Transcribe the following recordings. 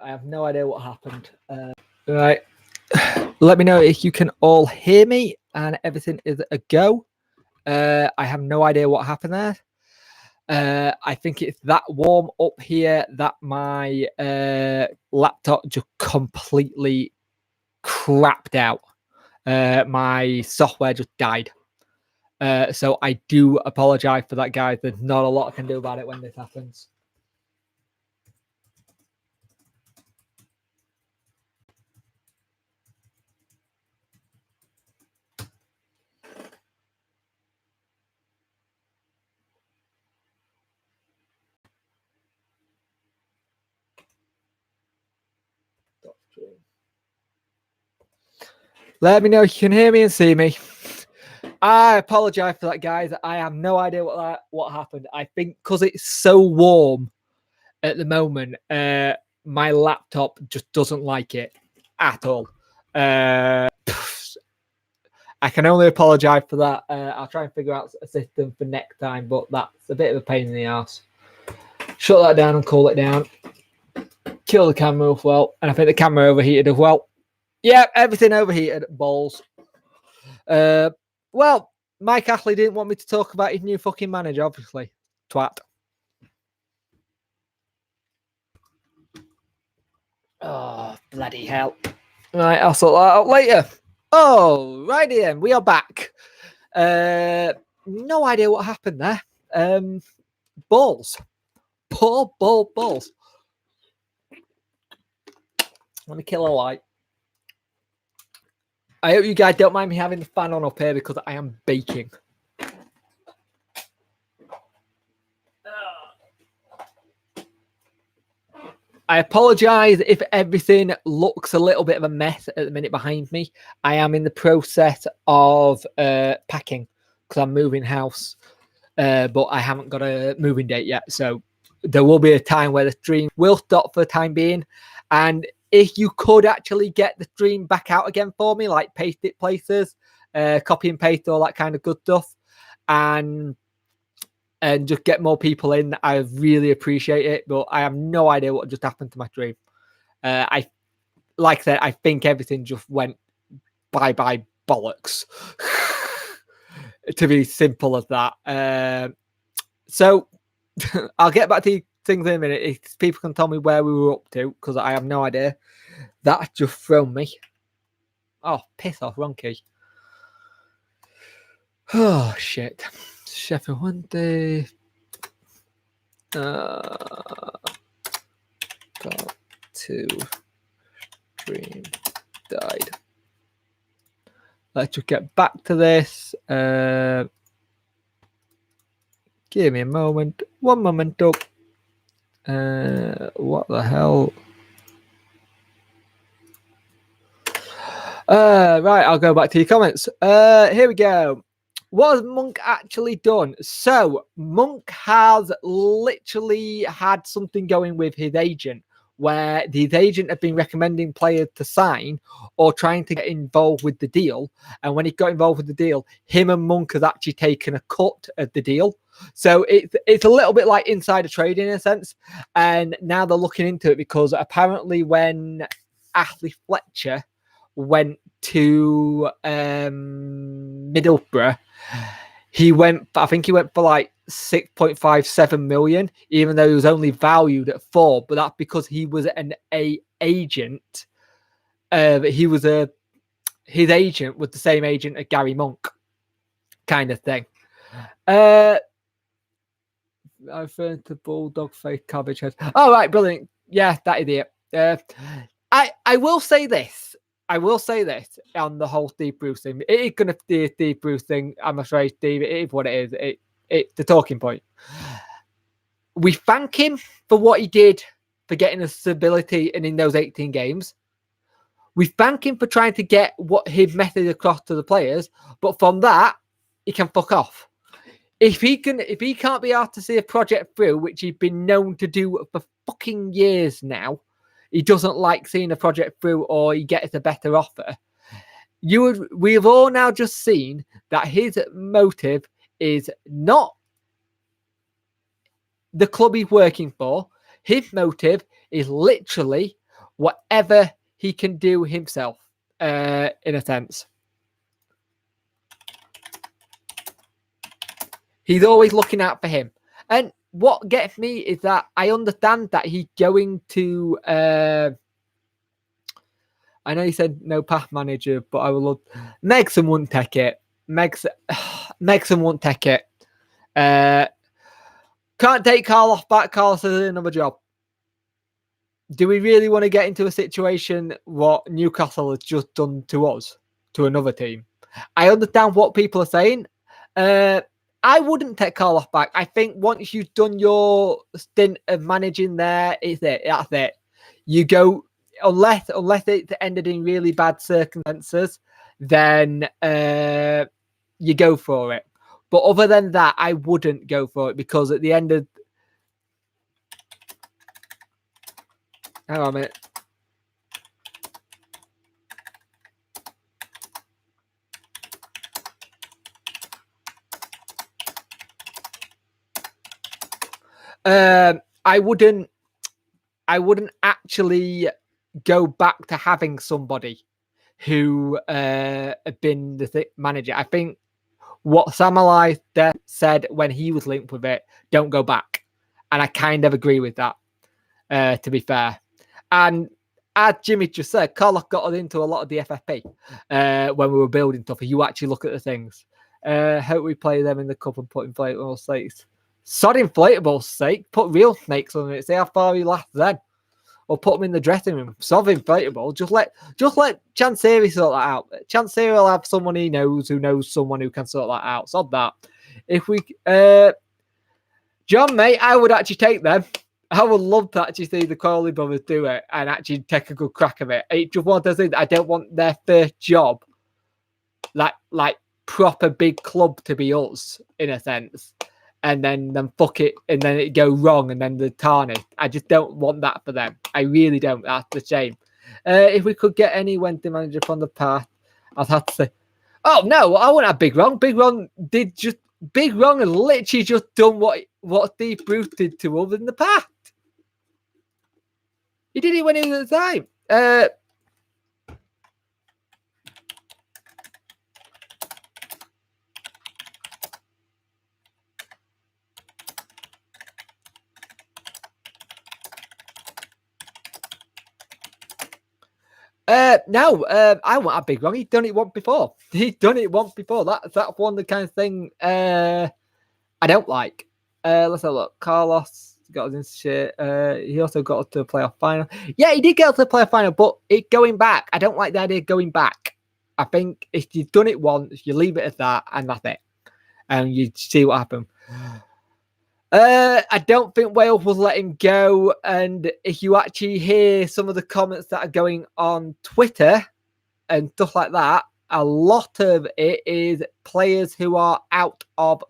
I have no idea what happened. Right. Let me know if you can all hear me and everything is a go. I have no idea what happened there. I think it's that warm up here that my laptop just completely crapped out. My software just died. So I do apologize for that, guys. There's not a lot I can do about it when this happens. Let me know if you can hear me and see me. I apologize for that, guys. I have no idea what happened. I think because it's so warm at the moment, my laptop just doesn't like it at all. I can only apologize for that. I'll try and figure out a system for next time, but that's a bit of a pain in the ass. Shut that down and cool it down. Kill the camera as well. And I think the camera overheated as well. Yeah, everything overheated. Balls. Well, Mike Ashley didn't want me to talk about his new fucking manager, obviously. Twat. Oh, bloody hell. Right, I'll sort that out later. Oh, righty then. We are back. No idea what happened there. Balls. Balls. Let me kill a light. I hope you guys don't mind me having the fan on up here because I am baking. I apologise if everything looks a little bit of a mess at the minute behind me. I am in the process of packing because I'm moving house, but I haven't got a moving date yet. So there will be a time where the stream will stop for the time being. And if you could actually get the stream back out again for me, like paste it places, copy and paste, all that kind of good stuff, and just get more people in, I really appreciate it. But I have no idea what just happened to my stream. Like I said, I think everything just went bye bollocks. To be simple as that. So I'll get back to things in a minute. If people can tell me where we were up to, because I have no idea. That's just thrown me. Oh, piss off, wrong key. Oh, shit. Sheffield Wednesday. Got to stream died. Let's just get back to this. Give me a moment. One moment up. What the hell? Right, I'll go back to your comments. Here we go. What has Monk actually done? So Monk has literally had something going with his agent, where his agent had been recommending players to sign or trying to get involved with the deal. And when he got involved with the deal, him and Monk has actually taken a cut of the deal. So it's a little bit like insider trading in a sense. And now they're looking into it because apparently when Ashley Fletcher went to Middlesbrough, I think he went for like 6.57 million, even though he was only valued at 4. But that's because he was an agent. His agent was the same agent as Gary Monk, kind of thing. I referred to bulldog face cabbage head. Oh, right, brilliant. Yeah, that idiot. I will say this. On the whole Steve Bruce thing. It is going to be a Steve Bruce thing. I'm afraid, Steve. It is what it is. It's the talking point. We thank him for what he did for getting us stability in those 18 games. We thank him for trying to get what his message across to the players. But from that, he can fuck off. If he can't be asked to see a project through, which he's been known to do for fucking years now, he doesn't like seeing a project through, or he gets a better offer. We've all now just seen that his motive is not the club he's working for. His motive is literally whatever he can do himself, in a sense. He's always looking out for him. And what gets me is that I understand that he's going to. I know he said no path manager, but I will love. Megson wouldn't take it. Megson won't take it. Can't take Carlos back. Carlos has another job. Do we really want to get into a situation what Newcastle has just done to us, to another team? I understand what people are saying. I wouldn't take Carlos back. I think once you've done your stint of managing there, it's it. That's it. You go, unless it ended in really bad circumstances, then you go for it. But other than that, I wouldn't go for it, because at the end of... Hang on a minute. I wouldn't actually go back to having somebody who had been the manager. I think what Sam Allardyce said when he was linked with it, don't go back. And I kind of agree with that, to be fair. And as Jimmy just said, Carlos got us into a lot of the FFP when we were building stuff. You actually look at the things. Hope we play them in the cup and put inflatable snakes. Sod inflatable snake. Put real snakes on it. See how far he lasts then. Or put them in the dressing room. Sod inflatable. Just let Chansiri sort that out. Chansiri will have someone he knows who knows someone who can sort that out. Sod that. If we... John, mate, I would actually take them. I would love to actually see the Crawley brothers do it and actually take a good crack of it. It's just one of those things. I don't want their first job, like proper big club, to be us, in a sense. And then fuck it, and then it go wrong, and then the tarnish. I just don't want that for them. I really don't. That's the shame. If we could get any Wednesday manager from the past, I'd have to say, oh no, I wouldn't have Big Ron. Big Ron has literally just done what Steve Bruce did to us in the past. He did it when he was at the time. No, I want a Big Ron. He's done it once before. That's one of the kind of thing I don't like. Let's have a look. Carlos got us into shit. He also got us to the playoff final. Yeah, he did get us to the playoff final, but going back, I don't like the idea of going back. I think if you've done it once, you leave it at that, and that's it. And you see what happens. I don't think Wales will let him go. And if you actually hear some of the comments that are going on Twitter and stuff like that, a lot of it is players who are out of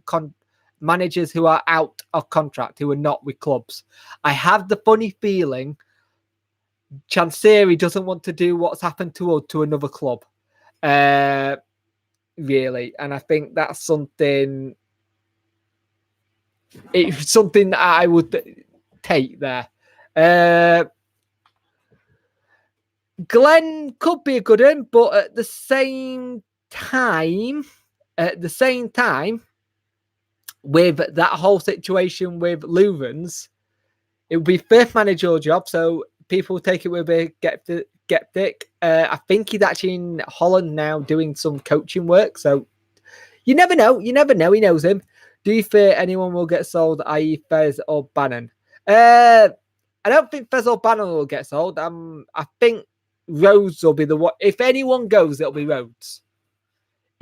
managers who are out of contract, who are not with clubs. I have the funny feeling Chansiri doesn't want to do what's happened to us to another club. Really. And I think that's something... It's something that I would take there. Glenn could be a good one, but at the same time, with that whole situation with Louvens, it would be first managerial job, so people take it with a skeptic. I think he's actually in Holland now doing some coaching work, so you never know. He knows him. Do you fear anyone will get sold, i.e. Fez or Bannon? I don't think Fez or Bannon will get sold. I think Rhodes will be the one. If anyone goes, it'll be Rhodes.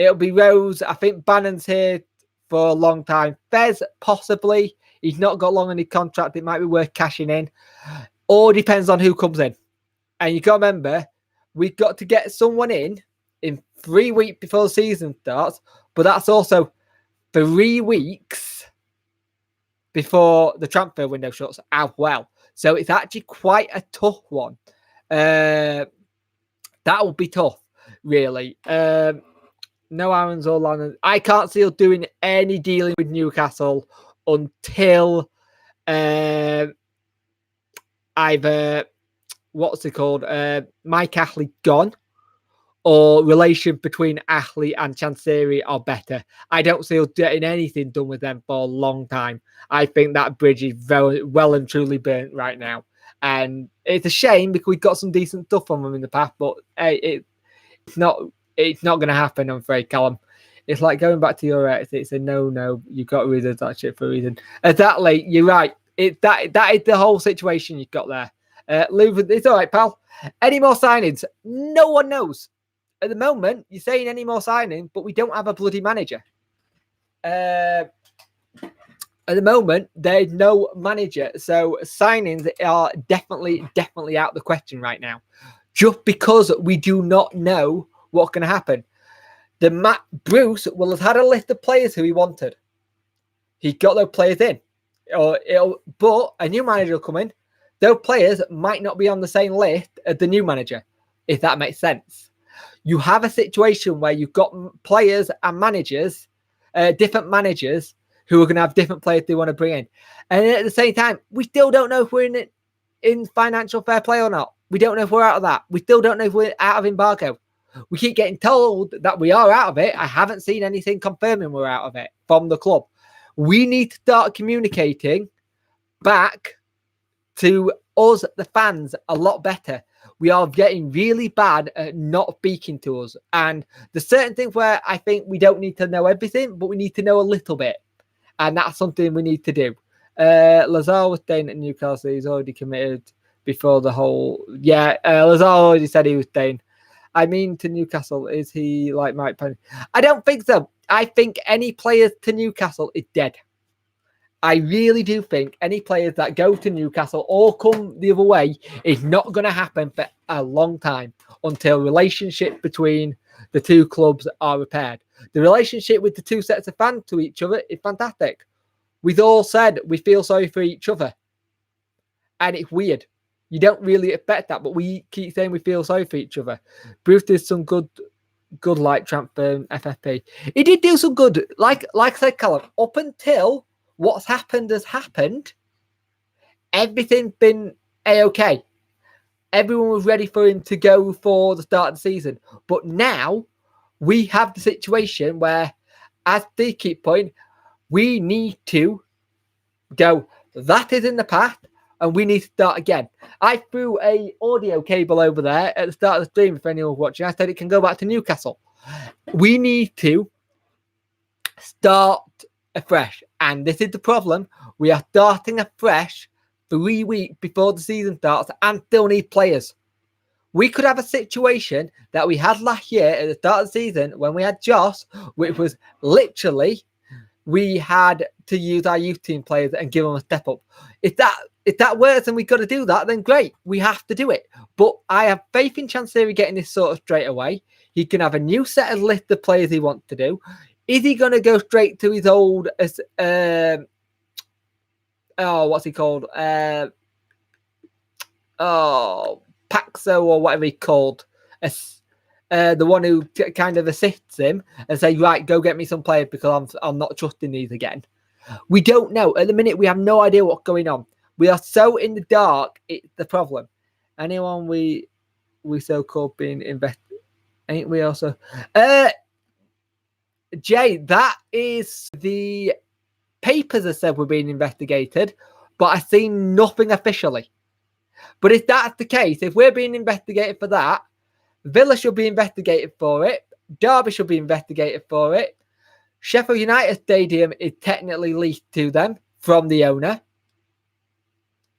I think Bannon's here for a long time. Fez, possibly. He's not got long on his contract. It might be worth cashing in. All depends on who comes in. And you got to remember, we've got to get someone in 3 weeks before the season starts. But that's also 3 weeks before the transfer window shuts as well. So it's actually quite a tough one. That will be tough, really. No Aaron's or Lannon. I can't see us doing any dealing with Newcastle until either what's it called? Mike Ashley gone, or relation between Ashley and Chansiri are better. I don't see us getting anything done with them for a long time. I think that bridge is very well and truly burnt right now. And it's a shame because we've got some decent stuff from them in the past, but it's not going to happen, I'm afraid, Callum. It's like going back to your ex. It's a no. You got rid of that shit for a reason. Exactly, you're right. That is the whole situation you've got there. Lou, it's all right, pal. Any more signings? No one knows. At the moment, you're saying any more signings, but we don't have a bloody manager. At the moment, there's no manager. So signings are definitely out of the question right now. Just because we do not know what's going to happen. Bruce will have had a list of players who he wanted. He got those players in. But a new manager will come in. Those players might not be on the same list as the new manager, if that makes sense. You have a situation where you've got players and managers, different managers, who are going to have different players they want to bring in. And at the same time, we still don't know if we're in financial fair play or not. We don't know if we're out of that. We still don't know if we're out of embargo. We keep getting told that we are out of it. I haven't seen anything confirming we're out of it from the club. We need to start communicating back to us, the fans, a lot better. We are getting really bad at not speaking to us. And there's certain things where I think we don't need to know everything, but we need to know a little bit. And that's something we need to do. Lazar was staying at Newcastle. He's already committed before the whole... Yeah, Lazar already said he was staying. I mean, to Newcastle, is he like Mike Penny? I don't think so. I think any players to Newcastle is dead. I really do think any players that go to Newcastle or come the other way is not going to happen for a long time until relationship between the two clubs are repaired. The relationship with the two sets of fans to each other is fantastic. We've all said we feel sorry for each other. And it's weird. You don't really expect that, but we keep saying we feel sorry for each other. Bruce did some good like transfer FFP. He did do some good. Like I said, Callum, up until what's happened has happened, everything's been A-okay. Everyone was ready for him to go for the start of the season. But now we have the situation where, as they keep pointing, we need to go, that is in the past, and we need to start again. I threw a audio cable over there at the start of the stream, if anyone's watching. I said it can go back to Newcastle. We need to start afresh. And this is the problem. We are starting afresh 3 weeks before the season starts and still need players. We could have a situation that we had last year at the start of the season when we had Joss, which was literally we had to use our youth team players and give them a step up. If that works and we've got to do that, then great. We have to do it. But I have faith in Chansiri getting this sort of straight away. He can have a new set of list of players he wants to do. Is he going to go straight to his old, what's he called? Paxo or whatever he called. The one who kind of assists him and say, right, go get me some players because I'm not trusting these again. We don't know. At the minute, we have no idea what's going on. We are so in the dark, it's the problem. Anyone we so-called being invested, ain't we also? Jay, that is the papers have said we're being investigated, but I've seen nothing officially. But if that's the case, if we're being investigated for that, Villa should be investigated for it. Derby should be investigated for it. Sheffield United Stadium is technically leased to them from the owner.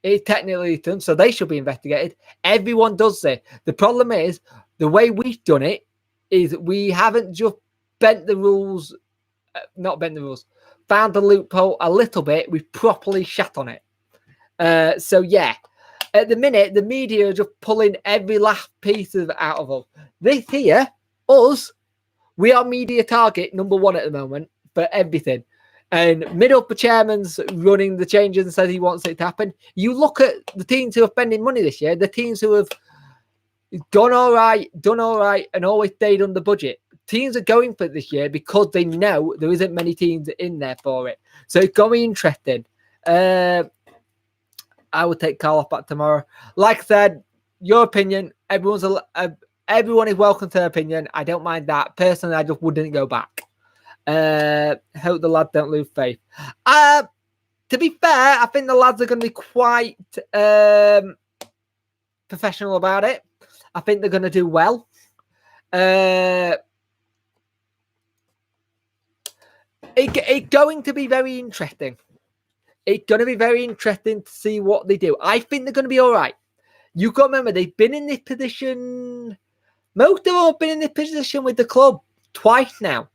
It's technically done, so they should be investigated. Everyone does this. The problem is, the way we've done it is we haven't just found the rules, found the loophole a little bit. We've properly shat on it. So yeah, at the minute, the media are just pulling every last piece of out of us. This here, us, we are media target number one at the moment for everything. And mid-upper chairman's running the changes and says he wants it to happen. You look at the teams who are spending money this year, the teams who have gone all right, done all right, and always stayed under budget. Teams are going for it this year because they know there isn't many teams in there for it. So it's going to be interesting. I will take Carl off back tomorrow. Like I said, your opinion. Everyone is welcome to their opinion. I don't mind that. Personally, I just wouldn't go back. Hope the lads don't lose faith. To be fair, I think the lads are going to be quite professional about it. I think they're going to do well. It's going to be very interesting. It's going to be very interesting to see what they do. I think they're going to be all right. You got to remember, they've been in this position. Most of them have been in this position with the club twice now.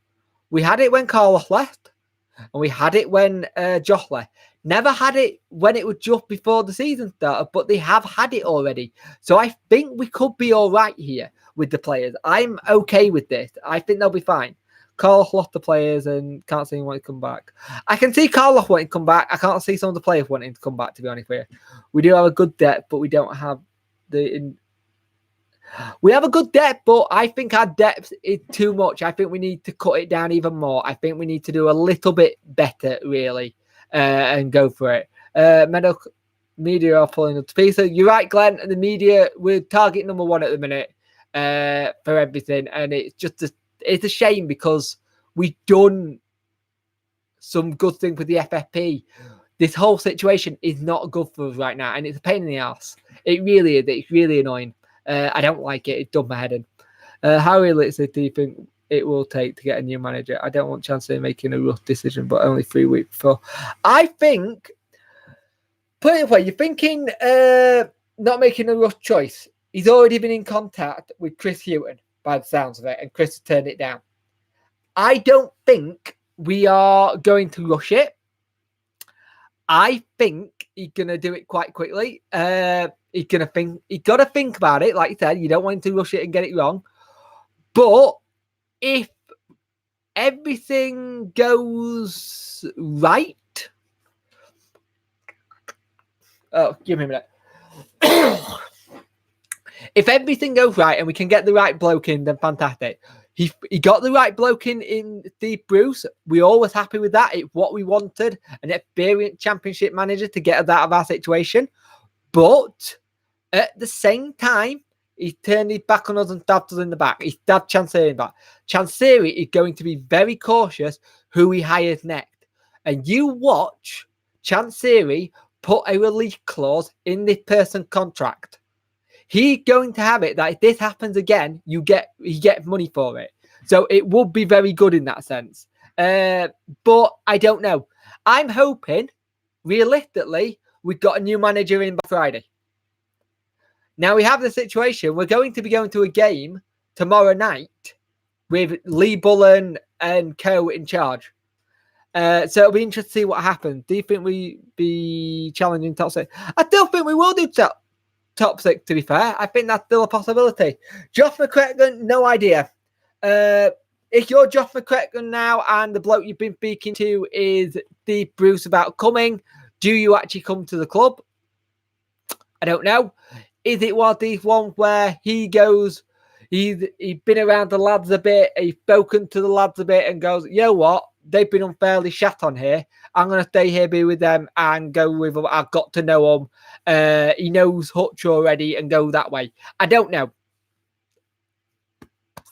We had it when Carlos left, and we had it when Josh left. Never had it when it was just before the season started, but they have had it already. So I think we could be all right here with the players. I'm okay with this. I think they'll be fine. Carlos lost the players and can't see him wanting to come back. I can see Carlos wanting to come back. I can't see some of the players wanting to come back, to be honest with you. We do have a good depth, but we don't have we have a good depth, but I think our depth is too much. I think we need to cut it down even more. I think we need to do a little bit better, really, and go for it. Media are pulling up to pieces. You're right, Glenn. The media, we're target number one at the minute for everything, and it's just it's a shame because we've done some good things with the FFP. This whole situation is not good for us right now, and it's a pain in the ass. It really is. It's really annoying. I don't like it. It done my head in. How realistic do you think it will take to get a new manager? I don't want Chancellor making a rough decision, but only 3 weeks before. I think, put it away, you're thinking not making a rough choice. He's already been in contact with Chris Hughton, by the sounds of it, and Chris has turned it down. I don't think we are going to rush it. I think he's going to do it quite quickly. He's got to think about it. Like you said, you don't want him to rush it and get it wrong. But if everything goes right, give me a minute. If everything goes right and we can get the right bloke in, then fantastic. He got the right bloke in Steve Bruce. We're always happy with that. It's what we wanted, an experienced championship manager to get us out of our situation. But at the same time, he turned his back on us and stabbed us in the back. He stabbed Chansiri in the back. Chansiri is going to be very cautious who he hires next. And you watch Chansiri put a release clause in this person's contract. He's going to have it that if this happens again, he gets money for it. So it would be very good in that sense. But I don't know. I'm hoping, realistically, we've got a new manager in by Friday. Now we have the situation. We're going to be going to a game tomorrow night with Lee Bullen and co in charge. So it'll be interesting to see what happens. Do you think we be challenging top six? I still think we will do top six, to be fair. I think that's still a possibility. Josh McCracken, no idea. If you're Josh McCracken now and the bloke you've been speaking to is Steve Bruce about coming, do you actually come to the club? I don't know. Is it one of these ones where he goes, he's been around the lads a bit, he's spoken to the lads a bit and goes, you know what? They've been unfairly shat on here. I'm going to stay here, be with them and go with them. I've got to know them. He knows Hutch already and go that way. I don't know.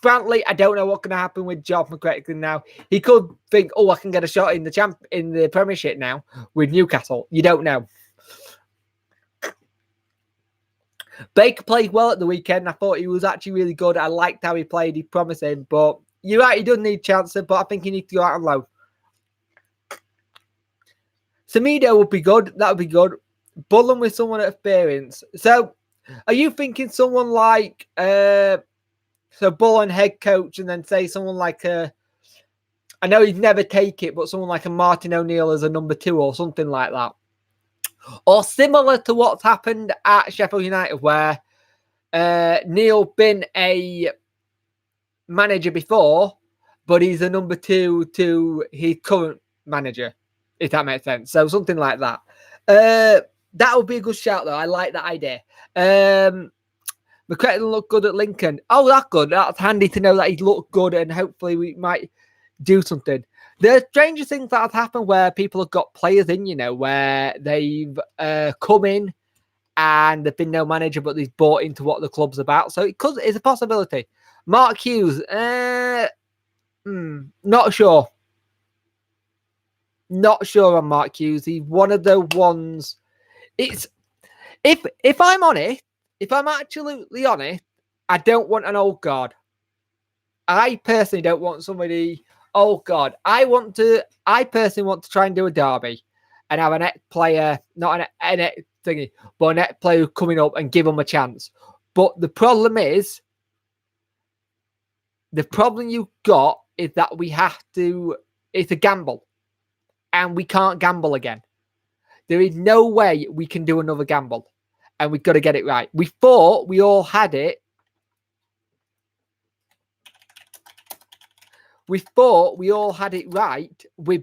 Frankly, I don't know what's going to happen with Josh McCracken now. He could think, oh, I can get a shot in the Premiership now with Newcastle. You don't know. Baker played well at the weekend. I thought he was actually really good. I liked how he played. He's promising, but you're right, he doesn't need chances, but I think he needs to go out on loan. Semedo would be good. That would be good. Bullen with someone at experience. So, are you thinking someone like Bullen head coach, and then say someone like I know he'd never take it, but someone like a Martin O'Neill as a number 2 or something like that, or similar to what's happened at Sheffield United, where Neil been a manager before, but he's a number 2 to his current manager, if that makes sense. So something like that. That would be a good shout, though. I like that idea. McCracken looked good at Lincoln. Oh, that's good. That's handy to know that he looked good, and hopefully we might do something. The strangest things that have happened where people have got players in, where they've come in and there's been no manager, but he's bought into what the club's about. So it's a possibility. Mark Hughes, not sure. Not sure on Mark Hughes. He's one of the ones. It's if I'm honest, if I'm absolutely honest, I don't want an old guard. I personally don't want somebody. Oh God, I personally want to try and do a derby and have an ex-player, not an ex thingy, but an ex-player coming up and give them a chance. But the problem you got is that it's a gamble. And we can't gamble again. There is no way we can do another gamble. And we've got to get it right. We thought we all had it. We thought we all had it right with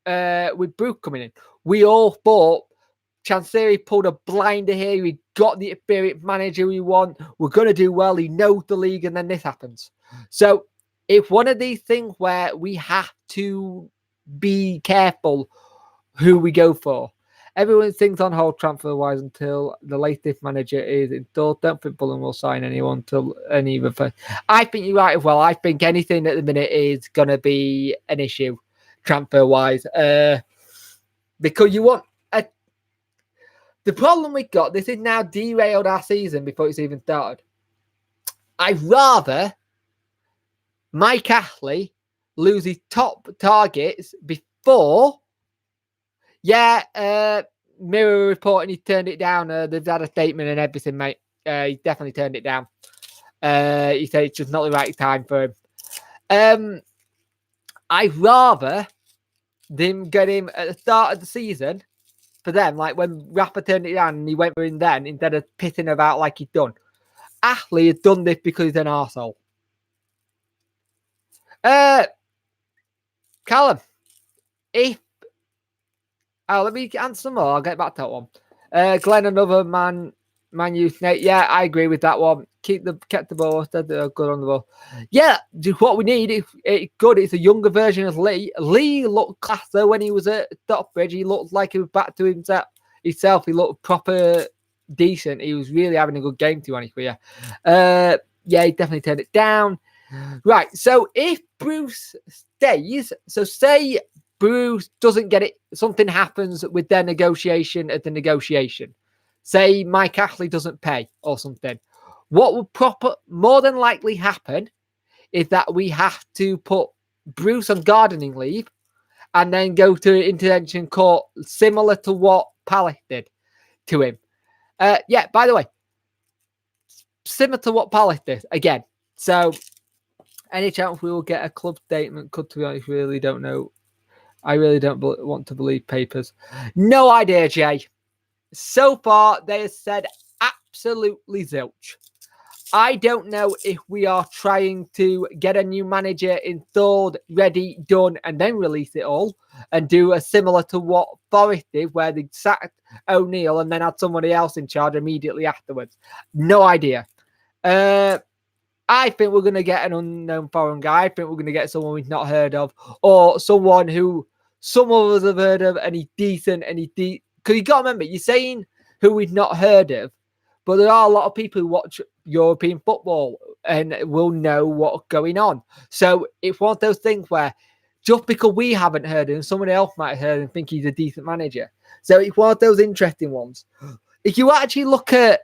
Brook coming in. We all thought Chansiri pulled a blinder here. He got the experienced manager we want. We're going to do well. He knows the league, and then this happens. So it's one of these things where we have to be careful who we go for. Everyone thinks on hold transfer-wise until the latest manager is installed. Don't think Bullen will sign anyone until any other. I think you're right as well. I think anything at the minute is going to be an issue transfer-wise. Because you want... The problem we've got, this is now derailed our season before it's even started. I'd rather Mike Ashley lose his top targets before... Yeah, Mirror reporting he turned it down. They've had a statement and everything, mate. He definitely turned it down. He said it's just not the right time for him. I'd rather them get him at the start of the season for them, like when Rafa turned it down and he went for him then, instead of pissing about like he'd done. Ashley had done this because he's an arsehole. Callum, let me answer some more. I'll get back to that one. Glenn, another Man U snake. Yeah, I agree with that one. Kept the ball. Good on the ball. Yeah, what we need. It's good. It's a younger version of Lee. Lee looked class though when he was at Stockbridge. He looked like he was back to himself. He looked proper decent. He was really having a good game, to be honest with you. Yeah, he definitely turned it down. Right. So if Bruce stays, so say Bruce doesn't get it, something happens with their negotiation at the negotiation. Say Mike Ashley doesn't pay or something. What would more than likely happen is that we have to put Bruce on gardening leave and then go to intervention court, similar to what Palace did to him. Yeah, by the way, similar to what Palace did again. So, any chance we will get a club statement? Could, to be honest, really don't know. I really don't want to believe papers. No idea, Jay. So far, they have said absolutely zilch. I don't know if we are trying to get a new manager installed, ready, done, and then release it all and do a similar to what Forest did, where they sacked O'Neill and then had somebody else in charge immediately afterwards. No idea. I think we're going to get an unknown foreign guy. I think we're going to get someone we've not heard of, or someone who some of us have heard of, and he's decent, and because you got to remember, you're saying who we've not heard of, but there are a lot of people who watch European football and will know what's going on. So it's one of those things where just because we haven't heard him, somebody else might have heard and think he's a decent manager. So it's one of those interesting ones. If you actually look at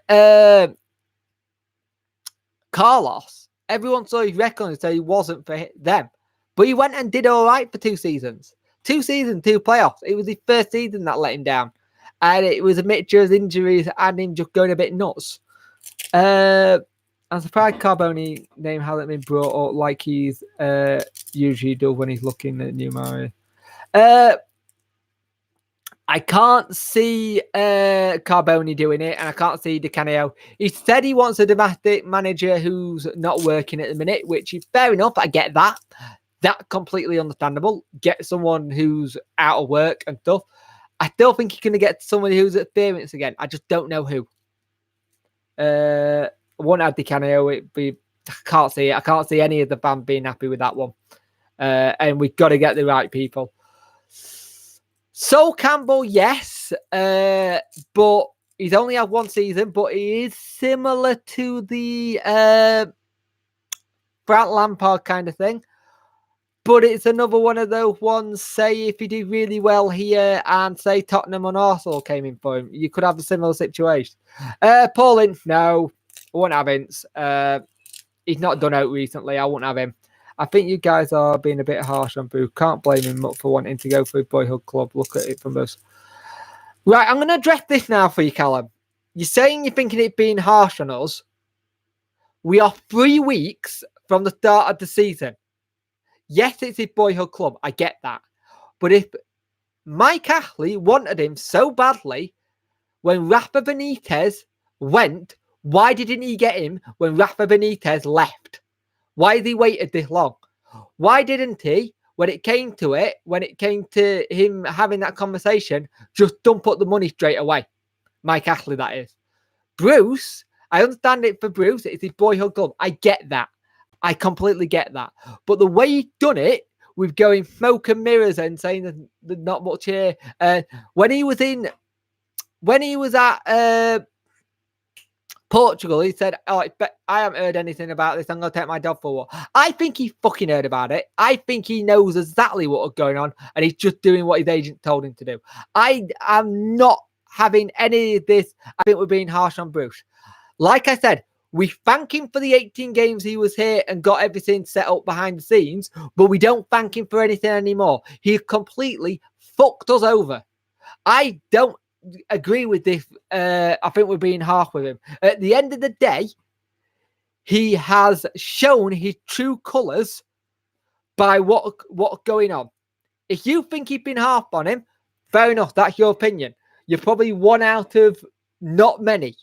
Carlos, everyone saw his record and said he wasn't for them. But he went and did all right for 2 seasons. 2 seasons, 2 playoffs. It was his first season that let him down. And it was a mixture of injuries and him just going a bit nuts. I'm surprised Carboni name hasn't been brought up like he's usually does when he's looking at new Mario. I can't see Carboni doing it, and I can't see Di Canio. He said he wants a domestic manager who's not working at the minute, which is fair enough. I get that. That's completely understandable. Get someone who's out of work and stuff. I still think you're going to get somebody who's experienced again. I just don't know who. Won't have Di Canio. I can't see it. I can't see any of the band being happy with that one. And we've got to get the right people. Sol Campbell, yes, but He's only had one season, but he is similar to the Frank Lampard kind of thing. But it's another one of those ones, say, if he did really well here and, say, Tottenham and Arsenal came in for him, you could have a similar situation. Pauling, no, I won't have Ince. He's not done out recently. I won't have him. I think you guys are being a bit harsh on Boo. Can't blame him for wanting to go for his boyhood club. Look at it from us. Right, I'm going to address this now for you, Callum. You're saying you're thinking it being harsh on us. We are 3 weeks from the start of the season. Yes, it's his boyhood club. I get that. But if Mike Ashley wanted him so badly when Rafa Benitez went, why didn't he get him when Rafa Benitez left? Why has he waited this long? Why didn't he, when it came to him having that conversation, just dump up the money straight away? Mike Ashley, that is. Bruce, I understand it for Bruce. It's his boyhood club. I get that. I completely get that. But the way he's done it, with going smoke and mirrors and saying there's not much here. When he was at Portugal, he said, I haven't heard anything about this. I'm going to take my dog for a walk. I think he fucking heard about it. I think he knows exactly what was going on, and he's just doing what his agent told him to do. I am not having any of this. I think we're being harsh on Bruce. Like I said, we thank him for the 18 games he was here and got everything set up behind the scenes, but we don't thank him for anything anymore. He completely fucked us over. I don't agree with this. I think we're being harsh with him. At the end of the day, he has shown his true colours by what's going on. If you think he's been harsh on him, fair enough. That's your opinion. You're probably one out of not many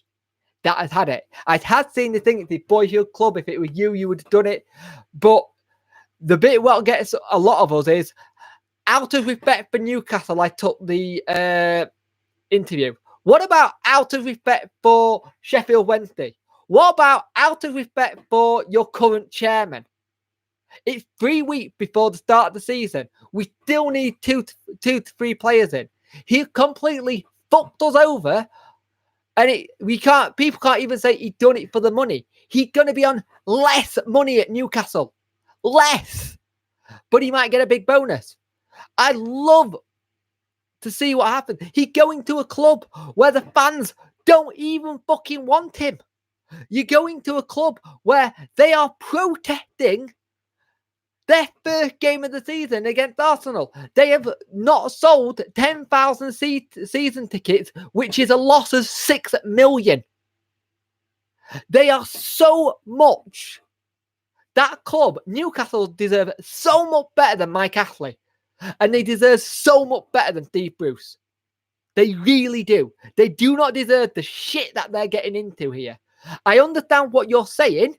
that has had it. I had seen the thing at the boyhood club. If it were you, you would have done it. But the bit what gets a lot of us is, out of respect for Newcastle, I took the interview. What about out of respect for Sheffield Wednesday? What about out of respect for your current chairman? It's 3 weeks before the start of the season. We still need two to three players in. He completely fucked us over. And people can't even say he done it for the money. He's going to be on less money at Newcastle. Less. But he might get a big bonus. I'd love to see what happens. He's going to a club where the fans don't even fucking want him. You're going to a club where they are protesting their first game of the season against Arsenal. They have not sold 10,000 season tickets, which is a loss of 6 million. They are so much. That club, Newcastle, deserve so much better than Mike Ashley. And they deserve so much better than Steve Bruce. They really do. They do not deserve the shit that they're getting into here. I understand what you're saying.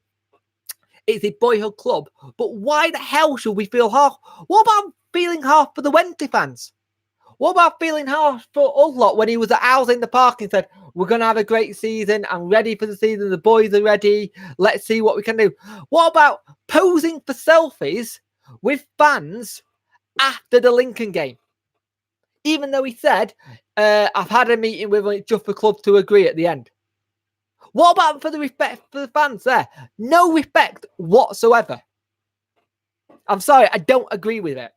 It's a boyhood club. But why the hell should we feel half? What about feeling half for the Wednesday fans? What about feeling half for us lot when he was at ours in the park and said, we're going to have a great season. I'm ready for the season. The boys are ready. Let's see what we can do. What about posing for selfies with fans after the Lincoln game? Even though he said, I've had a meeting with just for clubs to agree at the end. What about for the respect for the fans there? No respect whatsoever. I'm sorry, I don't agree with it.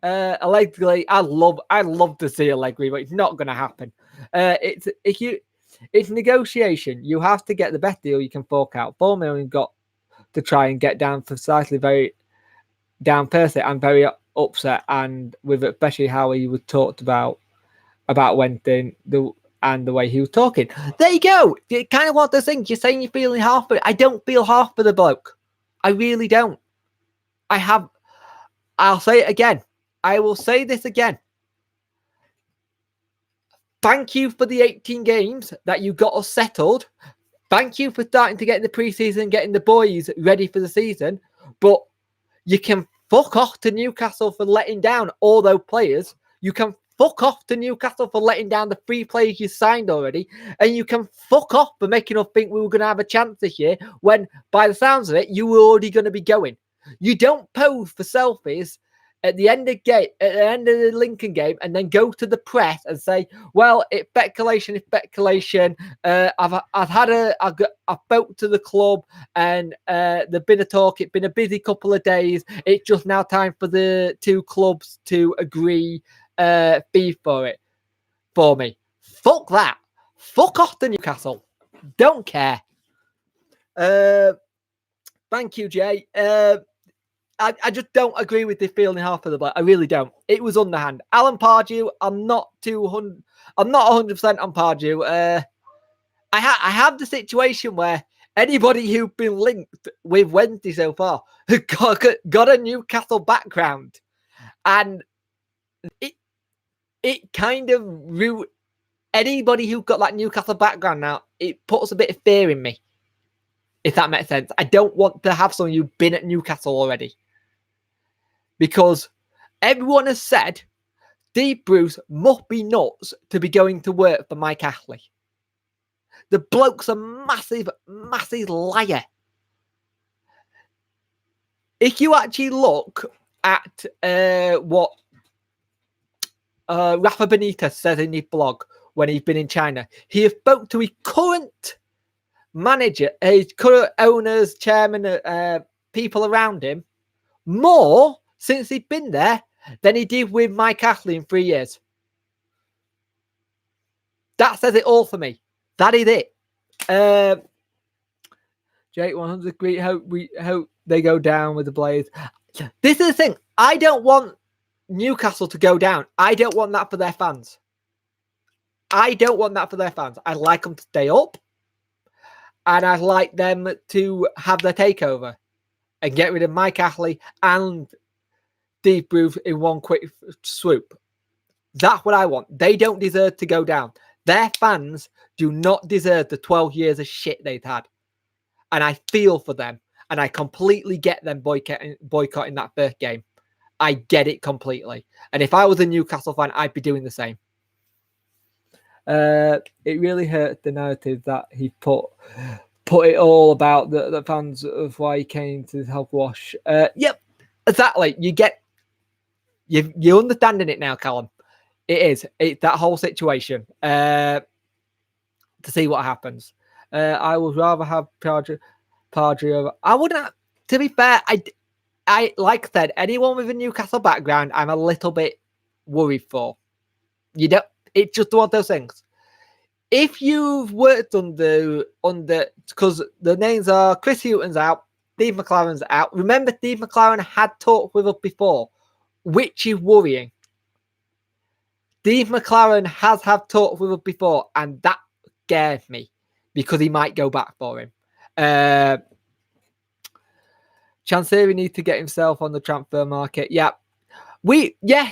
Allegedly, I love to see Allegedly, but it's not going to happen. It's negotiation. You have to get the best deal you can fork out. 4 million got to try and get down precisely very down Percy. I'm very upset, and with especially how he was talked about Wednesday and the way he was talking. There you go. It kind of one of those things. You're saying you're feeling half for it. I don't feel half for the bloke. I really don't. I'll say it again. I will say this again. Thank you for the 18 games that you got us settled. Thank you for starting to get in the preseason, getting the boys ready for the season. But you can fuck off to Newcastle for letting down all those players. You can fuck off to Newcastle for letting down the 3 players you signed already. And you can fuck off for making us think we were going to have a chance this year when, by the sounds of it, you were already going to be going. You don't pose for selfies at the end of the Lincoln game, and then go to the press and say, "Well, it's speculation. I've spoke to the club, and there's been a talk. It's been a busy couple of days. It's just now time for the two clubs to agree fee for me." Fuck that. Fuck off to Newcastle. Don't care. Thank you, Jay. I just don't agree with the feeling half of the play. I really don't. It was underhand. Alan Pardew, I'm not 100% on Pardew. I have the situation where anybody who's been linked with Wednesday so far got a Newcastle background, and it kind of anybody who got that Newcastle background now, it puts a bit of fear in me, if that makes sense. I don't want to have someone who's been at Newcastle already, because everyone has said Steve Bruce must be nuts to be going to work for Mike Ashley. The bloke's a massive, massive liar. If you actually look at what Rafa Benitez says in his blog when he's been in China, he has spoke to his current manager, his current owners, chairman, people around him, more since he's been there than he did with Mike Ashley in 3 years. That says it all for me. That is it. Jake 100, we hope they go down with the Blaze. This is the thing. I don't want Newcastle to go down. I don't want that for their fans. I'd like them to stay up, and I'd like them to have their takeover and get rid of Mike Ashley and Steve Bruce in one quick swoop. That's what I want. They don't deserve to go down. Their fans do not deserve the 12 years of shit they've had. And I feel for them. And I completely get them boycotting that first game. I get it completely. And if I was a Newcastle fan, I'd be doing the same. It really hurt the narrative that he put it all about the fans of why he came to help wash. Yep, exactly. You're understanding it now, Callum. It's that whole situation. To see what happens. I would rather have Pardew over. I wouldn't. To be fair, I like I said, anyone with a Newcastle background, I'm a little bit worried for. You don't. It's just one of those things. If you've worked under, because the names are Chris Hughton's out, Steve McLaren's out. Remember, Steve McLaren had talked with us before, which is worrying. Steve McLaren has had talked with us before, and that scares me because he might go back for him. Chansiri needs to get himself on the transfer market. Yeah.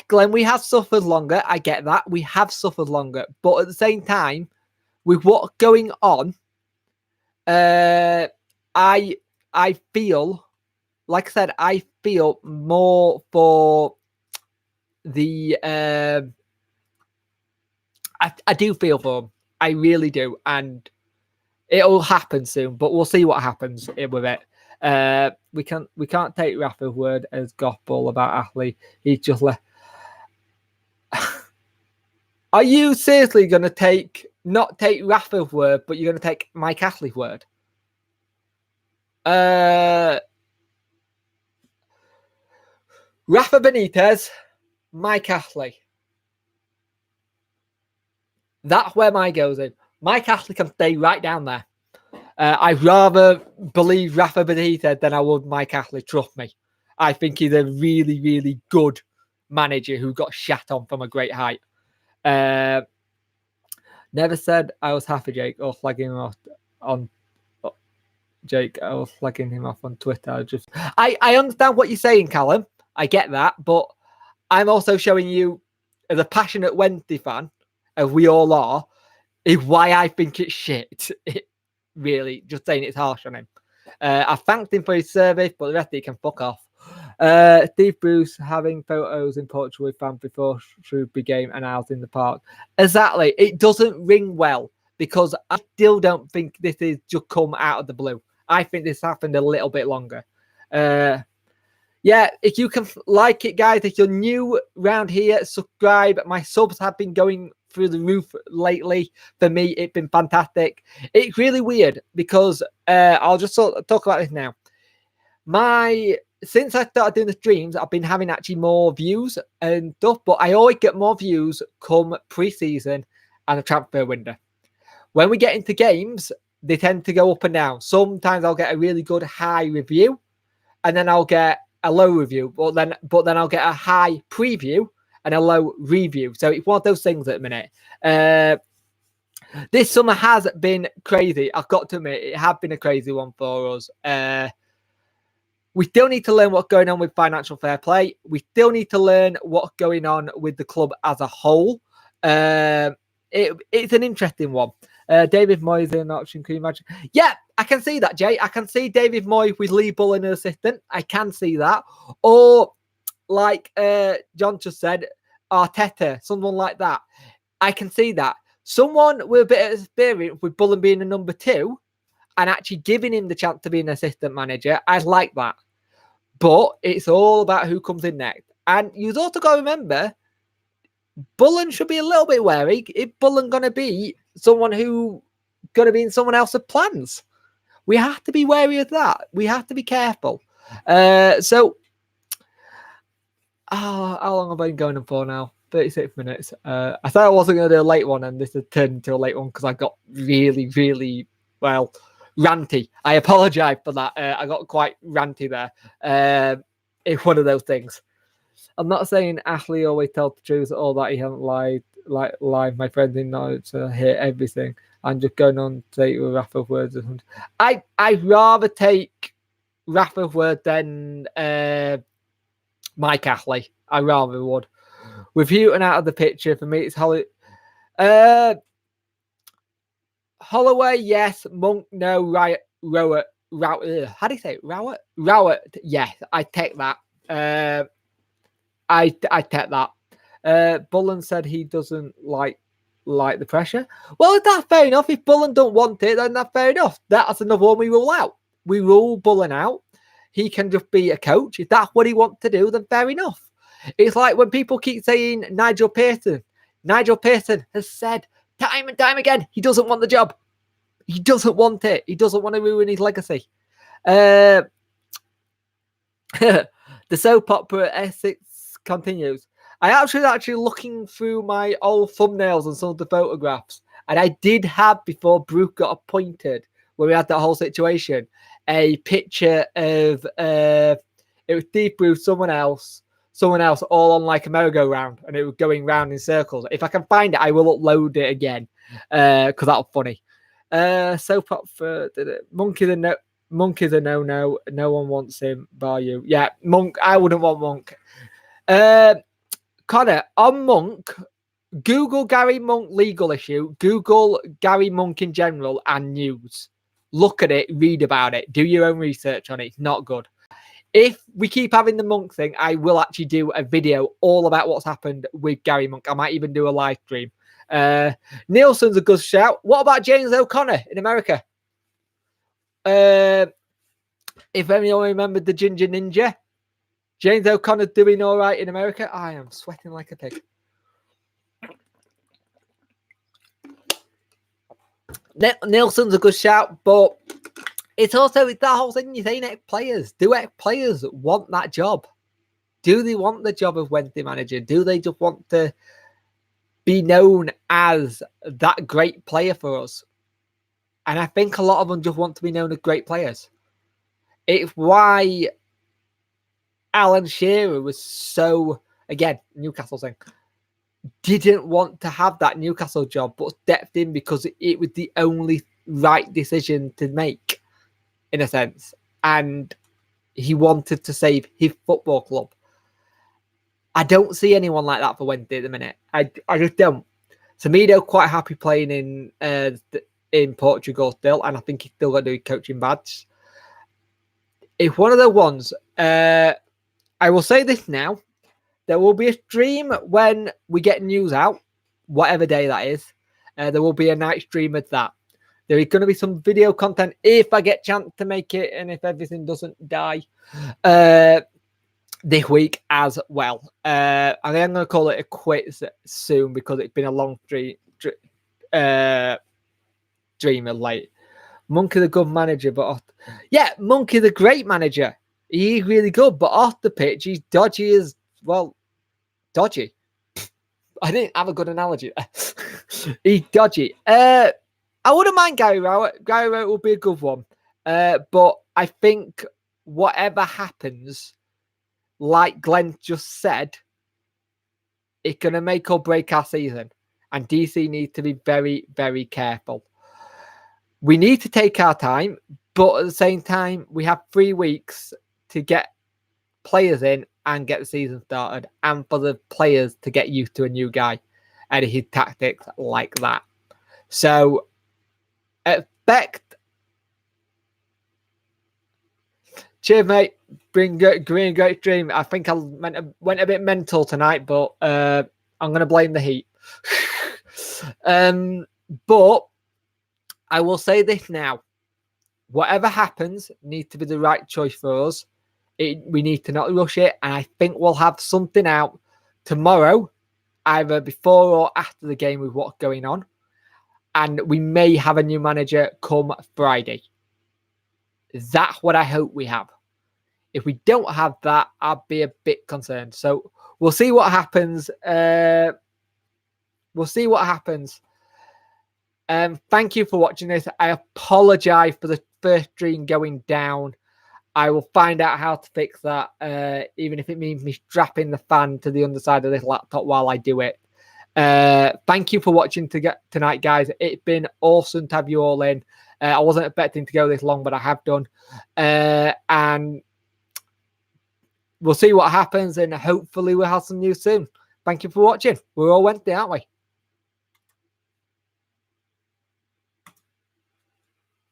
Glenn, we have suffered longer. I get that. We have suffered longer. But at the same time, with what's going on, I feel, like I said, I feel more for the... I do feel for him. I really do. And it'll happen soon, but we'll see what happens with it. We can't take Rafa's word as gospel about Ashley. He's just left. Are you seriously going to not take Rafa's word, but you're going to take Mike Ashley's word? Rafa Benitez, Mike Ashley. That's where my goes in. Mike Ashley can stay right down there. I'd rather believe Rafa Benitez than I would Mike Ashley. Trust me. I think he's a really, really good manager who got shat on from a great height. Never said I was happy, Jake, or flagging him off on Jake. I was flagging him off on Twitter. I understand what you're saying, Callum. I get that, but I'm also showing you, as a passionate Wednesday fan, as we all are, is why I think it's shit. Really, just saying it's harsh on him. I thanked him for his service, but the rest of it can fuck off. Steve Bruce having photos in Portugal with fans before Shrewsbury game and out in the park. Exactly. It doesn't ring well because I still don't think this is just come out of the blue. I think this happened a little bit longer. Yeah, if you can like it, guys, if you're new around here, subscribe. My subs have been going through the roof lately. For me, it's been fantastic. It's really weird because I'll just sort of talk about this now. Since I started doing the streams, I've been having actually more views and stuff, but I always get more views come pre-season and the transfer window. When we get into games, they tend to go up and down. Sometimes I'll get a really good high review, and then I'll get a low review, but then I'll get a high preview and a low review. So it's one of those things at the minute. This summer has been crazy. I've got to admit, it has been a crazy one for us. We still need to learn what's going on with financial fair play. We still need to learn what's going on with the club as a whole. It's an interesting one. David Moyes is an option. Can you imagine? Yeah, I can see that, Jay. I can see David Moyes with Lee Bullen as assistant. I can see that. Or, like John just said, Arteta, someone like that. I can see that. Someone with a bit of experience with Bullen being a number 2 and actually giving him the chance to be an assistant manager, I like that. But it's all about who comes in next. And you've also got to remember, Bullen should be a little bit wary. If Bullen going to be someone who going to be in someone else's plans, we have to be wary of that. We have to be careful. How long have I been going on for now? 36 minutes. I thought I wasn't going to do a late one, and this has turned into a late one because I got really, really, ranty. I apologize for that. I got quite ranty there. It's one of those things. I'm not saying Ashley always tells the truth or that he hasn't lied. My friends in know to hear everything. I'm just going on to take with Rafa's words. I'd rather take Rafa's word than Mike Ashley. I rather would. With Houghton out of the picture, for me, it's Holloway, yes. Monk, no. Rowett. How do you say it? Rowett, yes. I take that. I take that. Bullen said he doesn't like the pressure. Well, that's fair enough. If Bullen don't want it, then that's fair enough. That's another one we rule out. We rule Bullen out. He can just be a coach. If that's what he wants to do, then fair enough. It's like when people keep saying Nigel Pearson. Nigel Pearson has said time and time again he doesn't want the job. He doesn't want it. He doesn't want to ruin his legacy. The soap opera Essex continues. I actually looking through my old thumbnails and some of the photographs, and I did have, before Brooke got appointed, when we had that whole situation, a picture of it was Steve Bruce, someone else all on like a merry-go-round, and it was going round in circles. If I can find it, I will upload it again because that was funny. Soap opera, Monkey's a no. No one wants him, bar you. Yeah, Monk. I wouldn't want Monk. Connor, on Monk, Google Gary Monk legal issue, Google Gary Monk in general and news. Look at it, read about it, do your own research on it. It's not good. If we keep having the Monk thing, I will actually do a video all about what's happened with Gary Monk. I might even do a live stream. Nielsen's a good shout. What about James O'Connor in America? If anyone remembered the Ginger Ninja, James O'Connor doing all right in America. I am sweating like a pig. Nielsen's a good shout, but it's also that whole thing you're saying ex-players. Do ex-players want that job? Do they want the job of Wednesday manager? Do they just want to be known as that great player for us? And I think a lot of them just want to be known as great players. It's why Alan Shearer was so, again, Newcastle thing, didn't want to have that Newcastle job, but stepped in because it was the only right decision to make, in a sense. And he wanted to save his football club. I don't see anyone like that for Wednesday at the minute. I just don't. Semedo quite happy playing in Portugal still, and I think he's still got to do coaching badge. It's one of the ones. I will say this now. There will be a stream when we get news out, whatever day that is. There will be a night stream of that. There is going to be some video content if I get a chance to make it and if everything doesn't die. this week as well. I think I'm going to call it a quit soon because it's been a long dreamer late. Monkey the good manager, but Monkey the great manager. He's really good, but off the pitch, he's dodgy as well. Dodgy. I didn't have a good analogy. He's dodgy. I wouldn't mind Gary Rowett. Gary Rowett will be a good one. But I think whatever happens, like Glenn just said, it's going to make or break our season. And DC need to be very, very careful. We need to take our time, but at the same time, we have 3 weeks to get players in and get the season started, and for the players to get used to a new guy and his tactics like that. So, expect. Cheers, mate. Bring green great stream. I think I went a bit mental tonight, but I'm going to blame the heat. But I will say this now. Whatever happens needs to be the right choice for us. We need to not rush it. And I think we'll have something out tomorrow, either before or after the game with what's going on. And we may have a new manager come Friday. That's what I hope we have. If we don't have that, I'll be a bit concerned. So we'll see what happens. We'll see what happens. Thank you for watching this. I apologize for the first stream going down. I will find out how to fix that, even if it means me strapping the fan to the underside of this laptop while I do it. Thank you for watching tonight, guys. It's been awesome to have you all in. I wasn't expecting to go this long, but I have done. And we'll see what happens, and hopefully we'll have some news soon. Thank you for watching. We're all Wednesday, aren't we?